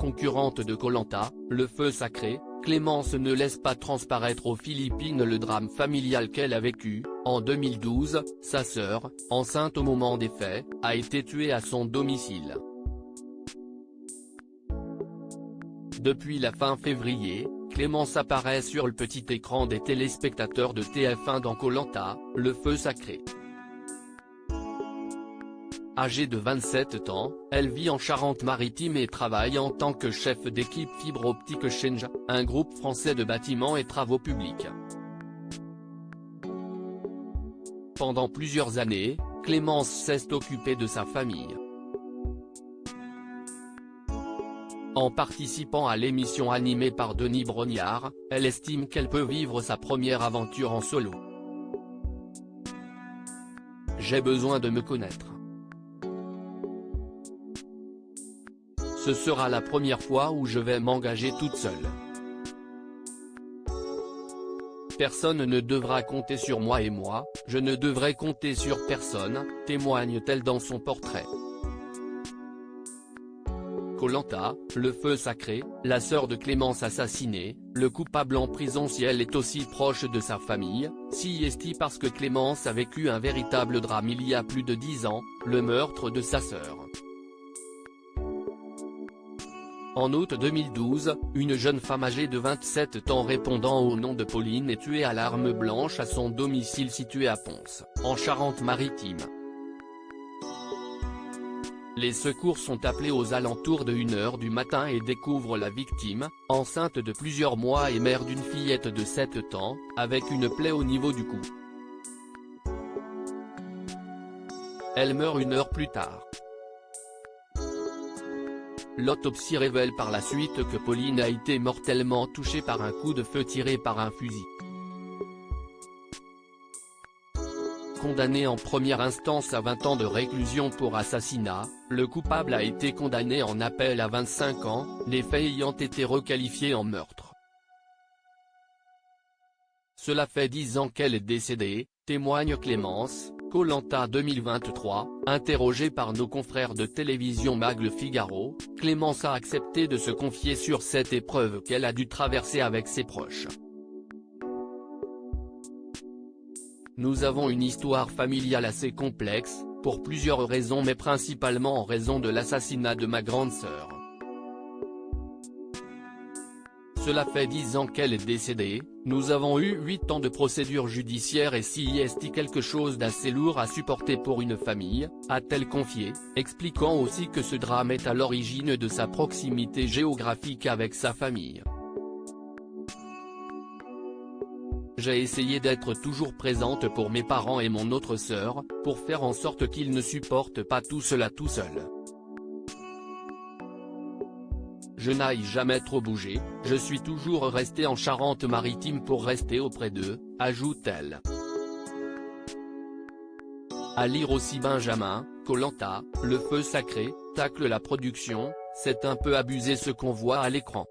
concurrente de Koh Lanta, le feu sacré, Clémence ne laisse pas transparaître aux Philippines le drame familial qu'elle a vécu. En 2012, sa sœur, enceinte au moment des faits, a été tuée à son domicile. Depuis la fin février, Clémence apparaît sur le petit écran des téléspectateurs de TF1 dans Koh Lanta, le feu sacré. Âgée de 27 ans, elle vit en Charente-Maritime et travaille en tant que chef d'équipe fibre optique chez Engia, un groupe français de bâtiments et travaux publics. Pendant plusieurs années, Clémence s'est occupée de sa famille. En participant à l'émission animée par Denis Brognard, elle estime qu'elle peut vivre sa première aventure en solo. J'ai besoin de me connaître. Ce sera la première fois où je vais m'engager toute seule. Personne ne devra compter sur moi et moi, je ne devrai compter sur personne, témoigne-t-elle dans son portrait. Koh Lanta, le feu sacré, la sœur de Clémence assassinée, le coupable en prison si elle est aussi proche de sa famille, si est parce que Clémence a vécu un véritable drame il y a plus de 10 ans, le meurtre de sa sœur. En août 2012, une jeune femme âgée de 27 ans répondant au nom de Pauline est tuée à l'arme blanche à son domicile situé à Ponce, en Charente-Maritime. Les secours sont appelés aux alentours de 1h du matin et découvrent la victime, enceinte de plusieurs mois et mère d'une fillette de 7 ans, avec une plaie au niveau du cou. Elle meurt 1 heure plus tard. L'autopsie révèle par la suite que Pauline a été mortellement touchée par un coup de feu tiré par un fusil. Condamné en première instance à 20 ans de réclusion pour assassinat, le coupable a été condamné en appel à 25 ans, les faits ayant été requalifiés en meurtre. Cela fait 10 ans qu'elle est décédée, témoigne Clémence. Koh Lanta 2023, interrogée par nos confrères de télévision MAG Le Figaro, Clémence a accepté de se confier sur cette épreuve qu'elle a dû traverser avec ses proches. Nous avons une histoire familiale assez complexe, pour plusieurs raisons mais principalement en raison de l'assassinat de ma grande sœur. Cela fait 10 ans qu'elle est décédée, nous avons eu 8 ans de procédure judiciaire et si est quelque chose d'assez lourd à supporter pour une famille, a-t-elle confié, expliquant aussi que ce drame est à l'origine de sa proximité géographique avec sa famille. J'ai essayé d'être toujours présente pour mes parents et mon autre sœur, pour faire en sorte qu'ils ne supportent pas tout cela tout seuls. Je n'aille jamais trop bouger, je suis toujours restée en Charente-Maritime pour rester auprès d'eux, ajoute-t-elle. À lire aussi Benjamin, Koh Lanta, le feu sacré, tacle la production, c'est un peu abusé ce qu'on voit à l'écran.